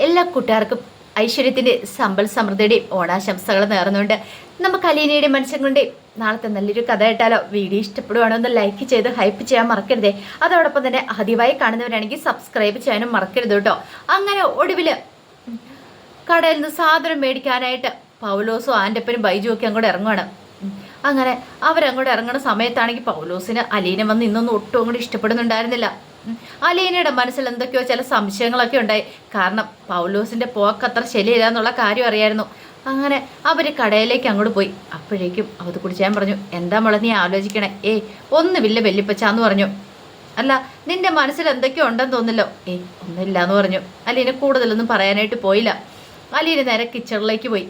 എല്ലാ കൂട്ടുകാർക്കും ഐശ്വര്യത്തിന്റെ സമ്പൽ സമൃദ്ധിയുടെയും ഓണാശംസകൾ നേർന്നുകൊണ്ട് നമുക്ക് അലീനയുടെ മനസ്സുകൊണ്ട് നാളത്തെ നല്ലൊരു കഥ കേട്ടാലോ? വീഡിയോ ഇഷ്ടപ്പെടുവാണോ ഒന്ന് ലൈക്ക് ചെയ്ത് ഹൈപ്പ് ചെയ്യാൻ മറക്കരുതേ. അതോടൊപ്പം തന്നെ ആദ്യമായി കാണുന്നവരാണെങ്കിൽ സബ്സ്ക്രൈബ് ചെയ്യാനും മറക്കരുത് കേട്ടോ. അങ്ങനെ ഒടുവില് കടയിൽ നിന്ന് സാധനം മേടിക്കാനായിട്ട് പൗലോസും ആൻ്റപ്പനും ബൈജുവും ഒക്കെ അങ്ങോട്ട് ഇറങ്ങുവാണ്. അങ്ങനെ അവരങ്ങോട്ട് ഇറങ്ങുന്ന സമയത്താണെങ്കിൽ പൗലോസിന് അലീന വന്ന് ഇന്നൊന്നും ഒട്ടും അങ്ങോട്ട് ഇഷ്ടപ്പെടുന്നുണ്ടായിരുന്നില്ല. അലീനയുടെ മനസ്സിൽ എന്തൊക്കെയോ ചില സംശയങ്ങളൊക്കെ ഉണ്ടായി. കാരണം പൗലോസിന്റെ പോക്ക് അത്ര ശരിയില്ല എന്നുള്ള കാര്യം അറിയായിരുന്നു. അങ്ങനെ അവർ കടയിലേക്ക് അങ്ങോട്ട് പോയി. അപ്പോഴേക്കും അത് കുടിച്ചാൻ പറഞ്ഞു, എന്താ മോളെ നീ ആലോചിക്കണേ? ഒന്നുമില്ല വല്യപ്പച്ചാന്ന് പറഞ്ഞു. അല്ല നിന്റെ മനസ്സിൽ എന്തൊക്കെയോ ഉണ്ടെന്ന് തോന്നില്ലോ? ഒന്നുമില്ല എന്ന് പറഞ്ഞു. അലീന കൂടുതലൊന്നും പറയാനായിട്ട് പോയില്ല. അലീന നേരെ കിച്ചണിലേക്ക് പോയി.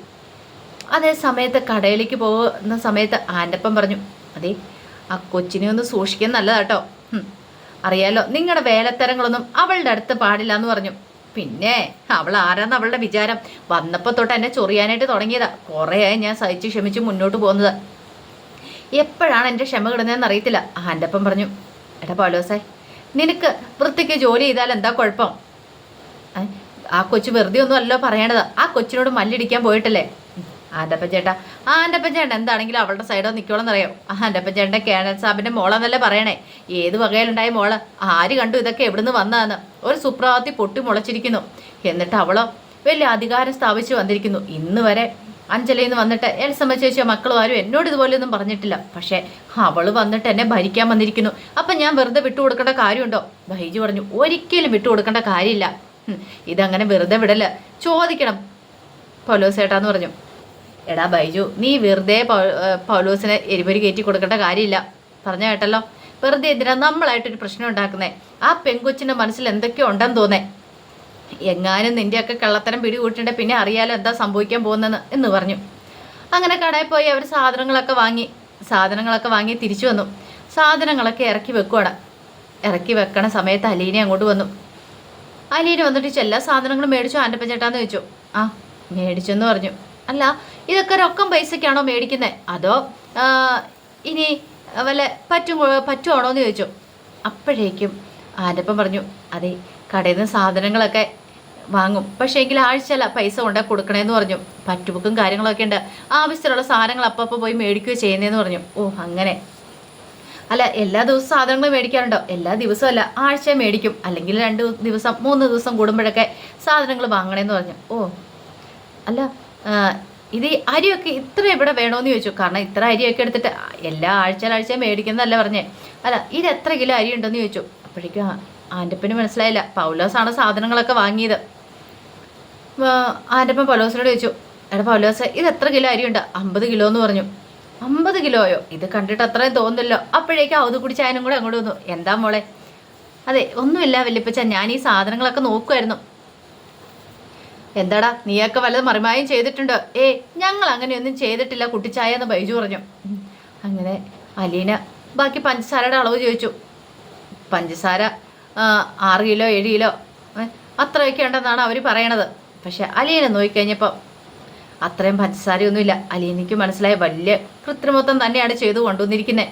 അതേ സമയത്ത് കടയിലേക്ക് പോകുന്ന സമയത്ത് ആൻ്റപ്പൻ പറഞ്ഞു, അതെ ആ കൊച്ചിനെ ഒന്ന് സൂക്ഷിക്കാൻ നല്ലതാട്ടോ. അറിയാലോ നിങ്ങളുടെ വേലത്തരങ്ങളൊന്നും അവളുടെ അടുത്ത് പാടില്ല എന്ന് പറഞ്ഞു. പിന്നെ അവൾ ആരാന്ന് അവളുടെ വിചാരം? വന്നപ്പോൾ തൊട്ട് എന്നെ ചൊറിയാനായിട്ട് തുടങ്ങിയതാ. കുറേയായി ഞാൻ സഹിച്ച് ക്ഷമിച്ച് മുന്നോട്ട് പോകുന്നത്. എപ്പോഴാണ് എൻ്റെ ക്ഷമ കിടുന്നതെന്ന് അറിയത്തില്ല. ആൻ്റപ്പൻ പറഞ്ഞു, എടാ പൗലോസേ, നിനക്ക് വൃത്തിക്ക് ജോലി ചെയ്താൽ എന്താ കുഴപ്പം? ആ കൊച്ചു വെറുതെ ഒന്നും അല്ലോ പറയണത്. ആ കൊച്ചിനോട് മല്ലിടിക്കാൻ പോയിട്ടല്ലേ? ആൻ്റപ്പൻ ചേട്ടാ എന്താണെങ്കിലും അവളുടെ സൈഡോ നിൽക്കോളെന്ന് അറിയാം. ആൻ്റപ്പൻ ചേട്ടൻ്റെ കേണൽ സാബിൻ്റെ മോളെന്നല്ലേ പറയണേ. ഏത് വകയിലുണ്ടായ മോള്? ആര് കണ്ടു ഇതൊക്കെ എവിടുന്ന് വന്നതെന്ന്? ഒരു സുപ്രഭാതത്തിൽ പൊട്ടി മുളച്ചിരിക്കുന്നു. എന്നിട്ട് അവളോ വലിയ അധികാരം സ്ഥാപിച്ചു വന്നിരിക്കുന്നു. ഇന്ന് വരെ അഞ്ജലിയിൽ നിന്ന് വന്നിട്ട് എൽസമ്മ ചേച്ചിയോ മക്കളും ആരും എന്നോട് ഇതുപോലെയൊന്നും പറഞ്ഞിട്ടില്ല. പക്ഷേ അവള് വന്നിട്ട് എന്നെ ഭരിക്കാൻ വന്നിരിക്കുന്നു. അപ്പം ഞാൻ വെറുതെ വിട്ടുകൊടുക്കേണ്ട കാര്യമുണ്ടോ? ബൈജു പറഞ്ഞു, ഒരിക്കലും വിട്ടുകൊടുക്കേണ്ട കാര്യമില്ല. ഇതങ്ങനെ വെറുതെ വിടല്ല, ചോദിക്കണം പൗലോസേട്ടാന്ന് പറഞ്ഞു. എടാ ബൈജു, നീ വെറുതെ പൗലോസിനെ എരിപൊരി കയറ്റി കൊടുക്കേണ്ട കാര്യമില്ല. പറഞ്ഞ കേട്ടല്ലോ, വെറുതെ എന്തിനാ നമ്മളായിട്ടൊരു പ്രശ്നം ഉണ്ടാക്കുന്നേ? ആ പെൺകൊച്ചിൻ്റെ മനസ്സിൽ എന്തൊക്കെയോ ഉണ്ടെന്ന് തോന്നേ. എങ്ങാനും നിൻ്റെയൊക്കെ കള്ളത്തരം പിടികൂട്ടിണ്ട് പിന്നെ അറിയാലോ എന്താ സംഭവിക്കാൻ പോകുന്നതെന്ന് എന്ന് പറഞ്ഞു. അങ്ങനെ കടയിൽ പോയി അവർ സാധനങ്ങളൊക്കെ വാങ്ങി തിരിച്ചു വന്നു. സാധനങ്ങളൊക്കെ ഇറക്കി വെക്കുവാണ്. ഇറക്കി വെക്കണ സമയത്ത് അലീന അങ്ങോട്ട് വന്നു. അലീന വന്നിട്ട് എല്ലാ സാധനങ്ങളും മേടിച്ചു ആൻ്റപ്പൻ ചേട്ടാന്ന് ചോദിച്ചു. ആ മേടിച്ചെന്ന് പറഞ്ഞു. അല്ല ഇതൊക്കെ രൊക്കം പൈസക്കാണോ മേടിക്കുന്നത്, അതോ ഇനി വല്ല പറ്റുവാണോ എന്ന് ചോദിച്ചു. അപ്പോഴേക്കും ആൻ്റപ്പൻ പറഞ്ഞു, അതെ കടയിൽ നിന്ന് സാധനങ്ങളൊക്കെ വാങ്ങും, പക്ഷേ എങ്കിൽ ആഴ്ചയല്ല പൈസ കൊണ്ടാൽ കൊടുക്കണേന്ന് പറഞ്ഞു. പറ്റുബുക്കും കാര്യങ്ങളൊക്കെ ഉണ്ട്, ആവശ്യത്തിലുള്ള സാധനങ്ങൾ അപ്പം പോയി മേടിക്കുകയോ ചെയ്യുന്നതെന്ന് പറഞ്ഞു. ഓ അങ്ങനെ. അല്ല എല്ലാ ദിവസവും സാധനങ്ങൾ മേടിക്കാറുണ്ടോ? എല്ലാ ദിവസവും അല്ല, ആഴ്ച മേടിക്കും, അല്ലെങ്കിൽ 2 ദിവസം 3 ദിവസം കൂടുമ്പോഴൊക്കെ സാധനങ്ങൾ വാങ്ങണേന്ന് പറഞ്ഞു. ഓ അല്ല ഇത് അരിയൊക്കെ ഇത്ര ഇവിടെ വേണമെന്ന് ചോദിച്ചു. കാരണം ഇത്ര അരിയൊക്കെ എടുത്തിട്ട് എല്ലാ ആഴ്ച മേടിക്കുന്നതല്ല പറഞ്ഞേ. അല്ല ഇത് എത്ര കിലോ അരി ഉണ്ടെന്ന് ചോദിച്ചു. അപ്പോഴേക്കും ആൻ്റപ്പന് മനസ്സിലായില്ല, പൗലോസാണ് സാധനങ്ങളൊക്കെ വാങ്ങിയത്. ആൻ്റപ്പൻ പൗലോസിനോട് ചോദിച്ചു, എടാ പൗലോസ് ഇത് എത്ര കിലോ അരിയുണ്ട്? 50 കിലോ എന്ന് പറഞ്ഞു. 50 കിലോയോ? ഇത് കണ്ടിട്ട് അത്രയും തോന്നുന്നല്ലോ. അപ്പോഴേക്കും അത് കുടിച്ച് അതിനും കൂടെ അങ്ങോട്ട് വന്നു. എന്താ മോളെ? അതെ ഒന്നുമില്ല വല്യപ്പച്ച, ഞാൻ ഈ സാധനങ്ങളൊക്കെ നോക്കുമായിരുന്നു. എന്താടാ നീയൊക്കെ വല്ലതും മറിമായും ചെയ്തിട്ടുണ്ടോ? ഞങ്ങൾ അങ്ങനെയൊന്നും ചെയ്തിട്ടില്ല കുട്ടിച്ചായ എന്ന് ബൈജു പറഞ്ഞു. അങ്ങനെ അലീന ബാക്കി പഞ്ചസാരയുടെ അളവ് ചോദിച്ചു. പഞ്ചസാര 6 കിലോ 7 കിലോ അത്രയൊക്കെ ഉണ്ടെന്നാണ് അവർ പറയണത്. പക്ഷെ അലീന നോക്കിക്കഴിഞ്ഞപ്പോൾ അത്രയും പഞ്ചസാരയൊന്നുമില്ല. അലീനയ്ക്ക് മനസ്സിലായ വലിയ കൃത്രിമത്വം തന്നെയാണ് ചെയ്തു കൊണ്ടുവന്നിരിക്കുന്നത്.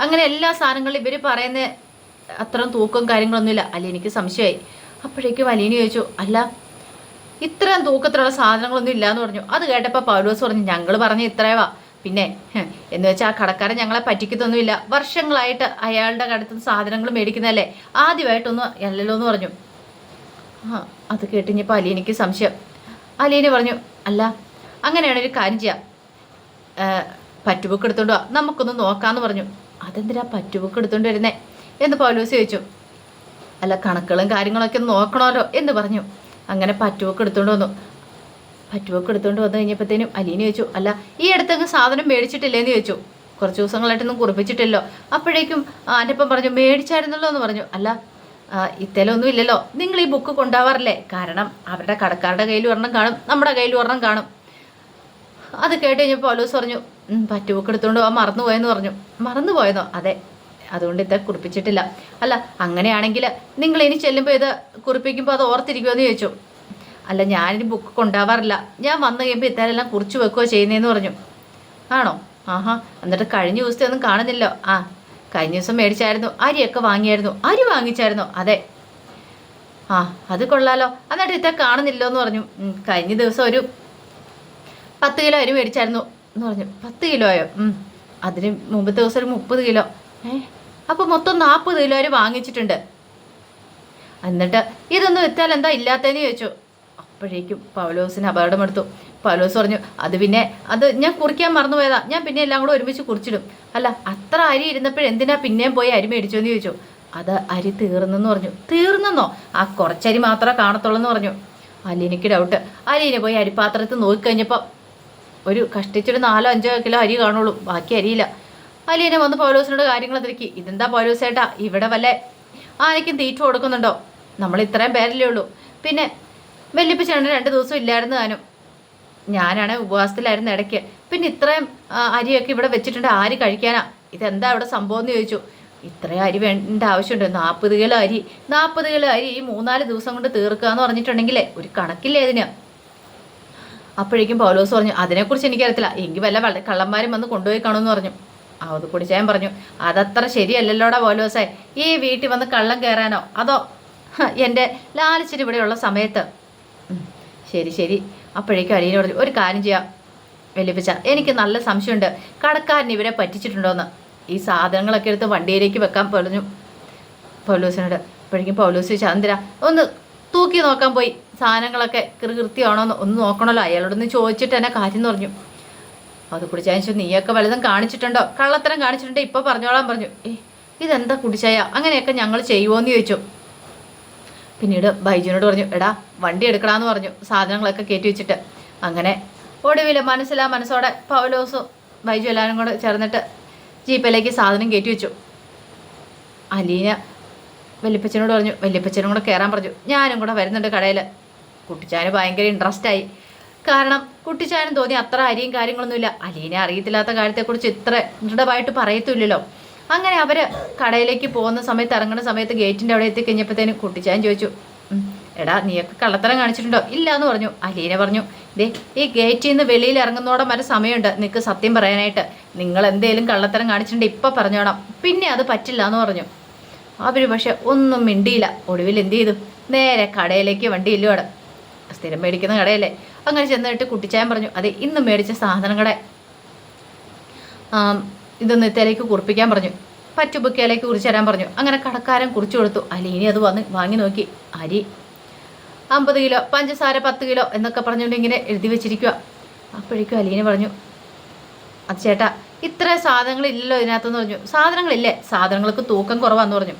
അങ്ങനെ എല്ലാ സാധനങ്ങളും ഇവർ പറയുന്ന അത്രയും തൂക്കവും കാര്യങ്ങളൊന്നുമില്ല. അലീനയ്ക്ക് സംശയമായി. അപ്പോഴേക്കും അലീന ചോദിച്ചു, അല്ല ഇത്രയും തൂക്കത്തിലുള്ള സാധനങ്ങളൊന്നും ഇല്ലയെന്ന് പറഞ്ഞു. അത് കേട്ടപ്പോൾ പൗലോസ് പറഞ്ഞു, ഞങ്ങൾ പറഞ്ഞ ഇത്രയവാ, പിന്നെ എന്ന് വെച്ചാൽ ആ കടക്കാരൻ ഞങ്ങളെ പറ്റിക്കത്തൊന്നുമില്ല, വർഷങ്ങളായിട്ട് അയാളുടെ അടുത്ത് സാധനങ്ങൾ മേടിക്കുന്നതല്ലേ, ആദ്യമായിട്ടൊന്നും അല്ലല്ലോ എന്ന് പറഞ്ഞു. അത് കേട്ടിഞ്ഞപ്പോൾ അലീനയ്ക്ക് സംശയം. അലീന പറഞ്ഞു, അല്ല അങ്ങനെയാണ് ഒരു കാര്യം ചെയ്യാം, പറ്റുബുക്ക് എടുത്തോണ്ട് വാ നമുക്കൊന്ന് നോക്കാമെന്ന് പറഞ്ഞു. അതെന്തിനാ പറ്റുബുക്ക് എടുത്തോണ്ട് വരുന്നേ എന്ന് പൗലോസ് ചോദിച്ചു. അല്ല കണക്കുകളും കാര്യങ്ങളൊക്കെ ഒന്ന് നോക്കണമല്ലോ എന്ന് പറഞ്ഞു. അങ്ങനെ പറ്റുബുക്ക് എടുത്തോണ്ട് വന്നു. പറ്റുബുക്ക് എടുത്തോണ്ട് വന്നു കഴിഞ്ഞപ്പോഴത്തേനും അലീന ചോദിച്ചു, അല്ല ഈ അടുത്തങ്ങ് സാധനം മേടിച്ചിട്ടില്ലേന്ന് ചോദിച്ചു. കുറച്ച് ദിവസങ്ങളായിട്ടൊന്നും കുറിപ്പിച്ചിട്ടില്ലോ. അപ്പോഴേക്കും ആൻ്റപ്പൻ പറഞ്ഞു, മേടിച്ചായിരുന്നല്ലോ എന്ന് പറഞ്ഞു. അല്ല ഇത്തലൊന്നും ഇല്ലല്ലോ, നിങ്ങൾ ഈ ബുക്ക് കൊണ്ടുപോവാറില്ലേ? കാരണം അവരുടെ കടക്കാരുടെ കയ്യിൽ ഒരെണ്ണം കാണും, നമ്മുടെ കയ്യിൽ ഒരെണ്ണം കാണും. അത് കേട്ട് കഴിഞ്ഞപ്പോൾ പൗലോസ് പറഞ്ഞു, പറ്റുബുക്ക് എടുത്തോണ്ട് പോകാൻ മറന്നുപോയെന്ന് പറഞ്ഞു. മറന്നുപോയെന്നോ? അതെ, അതുകൊണ്ട് ഇത് കുറിപ്പിച്ചിട്ടില്ല. അല്ല അങ്ങനെയാണെങ്കിൽ നിങ്ങൾ ഇനി ചെല്ലുമ്പോൾ ഇത് കുറിപ്പിക്കുമ്പോൾ അത് ഓർത്തിരിക്കുമെന്ന് ചോദിച്ചു. അല്ല ഞാനിനി ബുക്ക് കൊണ്ടുപോവാറില്ല, ഞാൻ വന്നു കഴിയുമ്പോൾ ഇത്തരെല്ലാം കുറിച്ച് വെക്കുകയോ ചെയ്യുന്നതെന്ന് പറഞ്ഞു. ആണോ? ആഹാ, എന്നിട്ട് കഴിഞ്ഞ ദിവസത്തെ ഒന്നും കാണുന്നില്ലോ. കഴിഞ്ഞ ദിവസം മേടിച്ചായിരുന്നു, അരിയൊക്കെ വാങ്ങിയായിരുന്നു. അരി വാങ്ങിച്ചായിരുന്നോ? അതെ. ആ അത് കൊള്ളാലോ, എന്നിട്ട് ഇത്ര കാണുന്നില്ലോ എന്ന് പറഞ്ഞു. കഴിഞ്ഞ ദിവസം ഒരു 10 കിലോ അരി മേടിച്ചായിരുന്നു എന്ന് പറഞ്ഞു. 10 കിലോയോ? അതിന് മുമ്പത്തെ ദിവസം ഒരു 30 കിലോ. അപ്പോൾ മൊത്തം 40 കിലോ അരി വാങ്ങിച്ചിട്ടുണ്ട്. എന്നിട്ട് ഇതൊന്നും വിറ്റാൽ എന്താ ഇല്ലാത്തതെന്ന് ചോദിച്ചു. അപ്പോഴേക്കും പൗലോസിന് അപകടമെടുത്തു. പൗലോസ് പറഞ്ഞു, അത് ഞാൻ കുറിക്കാൻ മറന്നുപോയതാ, ഞാൻ പിന്നെ എല്ലാം കൂടെ ഒരുമിച്ച് കുറിച്ചിടും. അല്ല, അത്ര അരി ഇരുന്നപ്പോഴെന്തിനാ പിന്നെയും പോയി അരി മേടിച്ചോ എന്ന് ചോദിച്ചു. അത് അരി തീർന്നെന്ന് പറഞ്ഞു. തീർന്നെന്നോ? ആ കുറച്ചരി മാത്രമേ കാണത്തുള്ളൂ എന്ന് പറഞ്ഞു. അലീനയ്ക്ക് ഡൗട്ട്. അലീന പോയി അരിപ്പാത്രത്തിൽ നോക്കിക്കഴിഞ്ഞപ്പോൾ ഒരു കഷ്ടിച്ചൊരു 4-5 കിലോ അരി കാണുള്ളൂ, ബാക്കി അരിയില്ല. അലീന വന്ന് പൗലോസിനോട് കാര്യങ്ങൾ തിരക്കി. ഇതെന്താ പൗലോസേട്ടാ, ഇവിടെ വല്ല ആനയ്ക്കും തീറ്റ കൊടുക്കുന്നുണ്ടോ? നമ്മൾ ഇത്രയും പേരല്ലേ ഉള്ളൂ. പിന്നെ വല്യപ്പച്ചേട്ടൻ 2 ദിവസം ഇല്ലായിരുന്നു താനും. ഞാനാണ് ഉപവാസത്തിലായിരുന്നു ഇടയ്ക്ക്. പിന്നെ ഇത്രയും അരിയൊക്കെ ഇവിടെ വെച്ചിട്ടുണ്ട്, ആര് കഴിക്കാനാ? ഇതെന്താ ഇവിടെ സംഭവം എന്ന് ചോദിച്ചു. ഇത്രയും അരി വേണ്ട ആവശ്യമുണ്ട്. 40 കിലോ അരി ഈ 3-4 ദിവസം കൊണ്ട് തീർക്കുക എന്ന് പറഞ്ഞിട്ടുണ്ടെങ്കിലേ ഒരു കണക്കില്ലേ ഇതിന്. അപ്പോഴേക്കും പൗലോസ് പറഞ്ഞു, അതിനെക്കുറിച്ച് എനിക്കറിയത്തില്ല, എങ്കിൽ വല്ല കള്ളന്മാരും വന്ന് കൊണ്ടുപോയി കാണുമെന്ന് പറഞ്ഞു. അത് കുടിച്ചാൻ പറഞ്ഞു, അതത്ര ശരിയല്ലല്ലോടാ പൗലോസേ, ഈ വീട്ടിൽ വന്ന് കള്ളം കയറാനോ അതോ എൻ്റെ ലാലിച്ചിന് ഇവിടെയുള്ള സമയത്ത്. ശരി. അപ്പോഴേക്കും അലീന പറഞ്ഞു, ഒരു കാര്യം ചെയ്യാം വല്യപ്പച്ച, എനിക്ക് നല്ല സംശയമുണ്ട് കടക്കാരൻ ഇവരെ പറ്റിച്ചിട്ടുണ്ടോയെന്ന്. ഈ സാധനങ്ങളൊക്കെ എടുത്ത് വണ്ടിയിലേക്ക് വെക്കാൻ പറഞ്ഞു പൗലോസിനോട്. അപ്പോഴേക്കും പൗലോസ് ചോദിച്ചാൽ, എന്തിനാ? ഒന്ന് തൂക്കി നോക്കാൻ പോയി, സാധനങ്ങളൊക്കെ കൃത്യമാണോന്ന് ഒന്ന് നോക്കണമല്ലോ. അയാളോടൊന്ന് ചോദിച്ചിട്ട് എന്നെ കാര്യം എന്ന് പറഞ്ഞു. അത് കുടിച്ചായ നീയൊക്കെ വലുതും കാണിച്ചിട്ടുണ്ടോ? കള്ളത്തരം കാണിച്ചിട്ടുണ്ടോ ഇപ്പോൾ പറഞ്ഞോളാൻ പറഞ്ഞു. ഇതെന്താ കുടിച്ചായ, അങ്ങനെയൊക്കെ ഞങ്ങൾ ചെയ്യുമോയെന്ന് ചോദിച്ചു. പിന്നീട് ബൈജുവിനോട് പറഞ്ഞു, എടാ വണ്ടി എടുക്കടാന്ന് പറഞ്ഞു, സാധനങ്ങളൊക്കെ കയറ്റി വെച്ചിട്ട്. അങ്ങനെ ഒടുവിൽ മനസ്സോടെ പൗലോസും ബൈജു എല്ലാവരും കൂടെ ചേർന്നിട്ട് ജീപ്പിലേക്ക് സാധനം കയറ്റി വെച്ചു. അലീന വല്യപ്പച്ചനോട് പറഞ്ഞു, വല്യപ്പച്ചനും കൂടെ കയറാൻ പറഞ്ഞു, ഞാനും കൂടെ വരുന്നുണ്ട് കടയിൽ. കുട്ടിച്ചാന് ഭയങ്കര ഇൻട്രസ്റ്റ് ആയി. കാരണം കുട്ടിച്ചാനും തോന്നി അത്ര അരിയും കാര്യങ്ങളൊന്നുമില്ല. അലീന അറിയത്തില്ലാത്ത കാര്യത്തെക്കുറിച്ച് ഇത്ര ദൃഢമായിട്ട് പറയത്തില്ലല്ലോ. അങ്ങനെ അവർ കടയിലേക്ക് പോകുന്ന സമയത്ത്, ഇറങ്ങുന്ന സമയത്ത് ഗേറ്റിൻ്റെ അവിടെ എത്തിക്കഴിഞ്ഞപ്പോഴത്തേനും കുട്ടിച്ചാൻ ചോദിച്ചു, എടാ നീയൊക്കെ കള്ളത്തരം കാണിച്ചിട്ടുണ്ടോ? ഇല്ല എന്ന് പറഞ്ഞു. അലീന പറഞ്ഞു, ഈ ഗേറ്റിൽ നിന്ന് വെളിയിൽ ഇറങ്ങുന്നോടം വരെ സമയമുണ്ട് നിനക്ക് സത്യം പറയാനായിട്ട്. നിങ്ങൾ എന്തേലും കള്ളത്തരം കാണിച്ചിട്ടുണ്ട് ഇപ്പം പറഞ്ഞോണം, പിന്നെ അത് പറ്റില്ല എന്ന് പറഞ്ഞു. അവർ പക്ഷെ ഒന്നും മിണ്ടിയില്ല. ഒടുവിൽ എന്ത് ചെയ്തു, നേരെ കടയിലേക്ക് വണ്ടി ഇല്ലോടെ, സ്ഥിരം മേടിക്കുന്ന കടയല്ലേ. അങ്ങനെ ചെന്നിട്ട് കുട്ടിച്ചായൻ പറഞ്ഞു, അതെ ഇന്ന് മേടിച്ച സാധനങ്ങളെ ഇതൊന്ന് ഇത്തേലേക്ക് കുറിപ്പിക്കാൻ പറഞ്ഞു, പറ്റുബുക്കയിലേക്ക് കുറിച്ച് തരാൻ പറഞ്ഞു. അങ്ങനെ കടക്കാരൻ കുറിച്ചു കൊടുത്തു. അലീനി അത് വാങ്ങി നോക്കി. അരി 50 കിലോ, പഞ്ചസാര 10 കിലോ എന്നൊക്കെ പറഞ്ഞുകൊണ്ട് ഇങ്ങനെ എഴുതി വെച്ചിരിക്കുക. അപ്പോഴേക്കും അലീന പറഞ്ഞു, അത് ചേട്ടാ ഇത്ര സാധനങ്ങളില്ലല്ലോ ഇതിനകത്തെന്ന് പറഞ്ഞു. സാധനങ്ങളില്ലേ, സാധനങ്ങൾക്ക് തൂക്കം കുറവാന്ന് പറഞ്ഞു.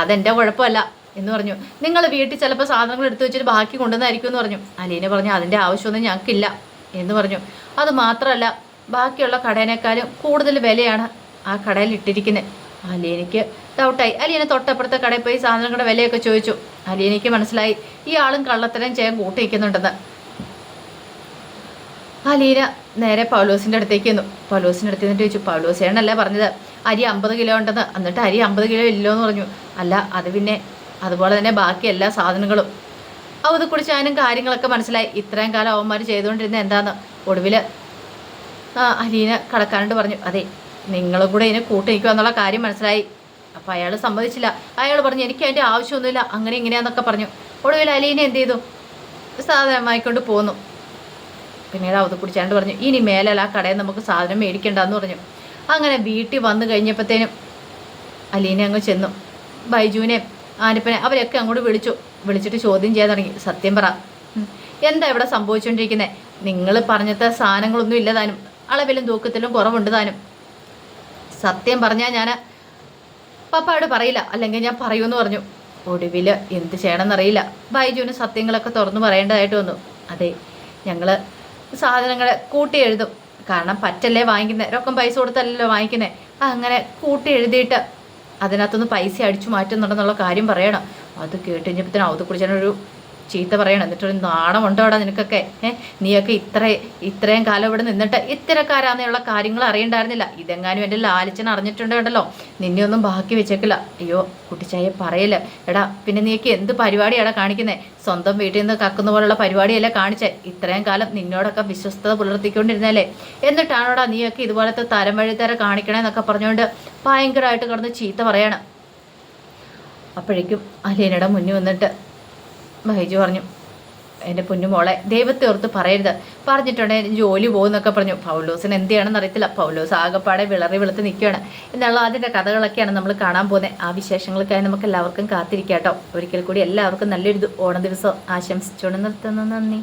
അതെൻ്റെ കുഴപ്പമല്ല എന്ന് പറഞ്ഞു. നിങ്ങൾ വീട്ടിൽ ചിലപ്പോൾ സാധനങ്ങൾ എടുത്തു വെച്ചിട്ട് ബാക്കി കൊണ്ടുവന്നായിരിക്കും എന്ന് പറഞ്ഞു. അലീന പറഞ്ഞു, അതിൻ്റെ ആവശ്യമൊന്നും ഞങ്ങൾക്കില്ല എന്ന് പറഞ്ഞു. അത് മാത്രമല്ല, ബാക്കിയുള്ള കടേനേക്കാളും കൂടുതൽ വിലയാണ് ആ കടയിൽ ഇട്ടിരിക്കുന്നത്. അലീനയ്ക്ക് ഡൗട്ടായി. അലീന തൊട്ടപ്പുറത്തെ കടയിൽ പോയി സാധനങ്ങളുടെ വിലയൊക്കെ ചോദിച്ചു. അലീനയ്ക്ക് മനസ്സിലായി ഈ ആളും കള്ളത്തരം ചെയ്യാൻ കൂട്ടിയിരിക്കുന്നുണ്ടെന്ന്. അലീന നേരെ പൗലോസിൻ്റെ അടുത്തേക്ക് വന്നു. പൗലോസിൻ്റെ അടുത്ത് നിന്നിട്ട് ചോദിച്ചു, പൗലോസേണല്ലേ പറഞ്ഞത് അരി 50 കിലോ ഉണ്ടെന്ന്, എന്നിട്ട് അരി 50 കിലോ ഇല്ലോ എന്ന് പറഞ്ഞു. അല്ല, അത് പിന്നെ അതുപോലെ തന്നെ ബാക്കി എല്ലാ സാധനങ്ങളും. അത് കുടിച്ചാനും കാര്യങ്ങളൊക്കെ മനസ്സിലായി. ഇത്രയും കാലം അവന്മാർ ചെയ്തുകൊണ്ടിരുന്ന എന്താന്ന്. ഒടുവിൽ അലീന കടക്കാരനോട് പറഞ്ഞു, അതെ നിങ്ങളും കൂടെ ഇതിനെ കൂട്ടിരിക്കുക എന്നുള്ള കാര്യം മനസ്സിലായി. അപ്പോൾ അയാൾ സമ്മതിച്ചില്ല. അയാൾ പറഞ്ഞു, എനിക്ക് അതിൻ്റെ ആവശ്യമൊന്നുമില്ല, അങ്ങനെ ഇങ്ങനെയാന്നൊക്കെ പറഞ്ഞു. ഒടുവിൽ അലീന എന്ത് ചെയ്തു, സാധനം വാങ്ങിക്കൊണ്ട് പോന്നു. പിന്നീട് അവത് കുടിച്ചാണ്ട് പറഞ്ഞു, ഇനി മേലല്ല ആ കടയിൽ നമുക്ക് സാധനം മേടിക്കണ്ടെന്ന് പറഞ്ഞു. അങ്ങനെ വീട്ടിൽ വന്നു കഴിഞ്ഞപ്പോഴത്തേനും അലീന അങ്ങ് ചെന്നു. ബൈജുവിനെ ആനിപ്പനെ അവരെയൊക്കെ അങ്ങോട്ട് വിളിച്ചിട്ട് ചോദ്യം ചെയ്യാൻ തുടങ്ങി. സത്യം പറ, എന്താ ഇവിടെ സംഭവിച്ചുകൊണ്ടിരിക്കുന്നത്? നിങ്ങൾ പറഞ്ഞത്തെ സാധനങ്ങളൊന്നും ഇല്ല താനും, അളവിലും തൂക്കത്തിലും കുറവുണ്ട് താനും. സത്യം പറഞ്ഞാൽ ഞാൻ പപ്പായോട് പറയില്ല, അല്ലെങ്കിൽ ഞാൻ പറയുമെന്ന് പറഞ്ഞു. ഒടുവിൽ എന്ത് ചെയ്യണമെന്നറിയില്ല. ബൈജുവിന് സത്യങ്ങളൊക്കെ തുറന്നു പറയേണ്ടതായിട്ട് വന്നു. അതെ, ഞങ്ങൾ സാധനങ്ങളെ കൂട്ടി എഴുതും, കാരണം പറ്റല്ലേ വാങ്ങിക്കുന്നത്, രൊക്കം പൈസ കൊടുത്തല്ലല്ലോ വാങ്ങിക്കുന്നത്. അങ്ങനെ കൂട്ടി എഴുതിയിട്ട് അതിനകത്തുനിന്ന് പൈസ അടിച്ചു മാറ്റുന്നുണ്ടെന്നുള്ള കാര്യം പറയണം. അത് കേട്ട് കഴിഞ്ഞപ്പോഴത്തേനും അവത് കുറിച്ചൊരു ചീത്ത പറയണം. എന്നിട്ടൊരു നാണമുണ്ടോ അവിടെ നിനക്കൊക്കെ? നീയൊക്കെ ഇത്രയും കാലം ഇവിടെ നിന്നിട്ട് ഇത്തരക്കാരാന്നുള്ള കാര്യങ്ങൾ അറിയണ്ടായിരുന്നില്ല. ഇതെങ്ങാനും എൻ്റെ ലാലിച്ചൻ അറിഞ്ഞിട്ടുണ്ടല്ലോ, നിന്നെ ഒന്നും ബാക്കി വെച്ചേക്കില്ല. അയ്യോ കുട്ടിച്ചായ പറയല്ല. എടാ പിന്നെ നീയൊക്കെ എന്ത് പരിപാടിയാടാ കാണിക്കുന്നത്? സ്വന്തം വീട്ടിൽ നിന്ന് കക്കുന്ന പോലുള്ള പരിപാടിയല്ലേ കാണിച്ചേ? ഇത്രയും കാലം നിന്നോടൊക്കെ വിശ്വസ്തത പുലർത്തിക്കൊണ്ടിരുന്നല്ലേ, എന്നിട്ടാണോടാ നീയൊക്കെ ഇതുപോലത്തെ തരം വഴിത്തര കാണിക്കണേന്നൊക്കെ പറഞ്ഞുകൊണ്ട് ഭയങ്കരമായിട്ട് കിടന്ന് ചീത്ത പറയാണ്. അപ്പോഴേക്കും അലീനയുടെ മുന്നിൽ വന്നിട്ട് മഹേജ് പറഞ്ഞു, എൻ്റെ പൊന്നുമോളെ ദൈവത്തെ ഓർത്ത് പറയരുത്, പറഞ്ഞിട്ടുണ്ടെങ്കിൽ ജോലി പോകുന്നൊക്കെ പറഞ്ഞു. പൗലോസിന് എന്ത് ചെയ്യണമെന്ന് അറിയത്തില്ല. പൗലോസ് ആകെപ്പാടെ വിളറി വെളുത്ത് നിൽക്കുകയാണ് എന്നുള്ള അതിൻ്റെ കഥകളൊക്കെയാണ് നമ്മൾ കാണാൻ പോകുന്നത്. ആ വിശേഷങ്ങൾക്കായി നമുക്ക് എല്ലാവർക്കും കാത്തിരിക്കാം കേട്ടോ. ഒരിക്കൽ കൂടി എല്ലാവർക്കും നല്ലൊരു ഓണ ദിവസം ആശംസിച്ചുകൊണ്ട് നിർത്തുന്നു. നന്ദി.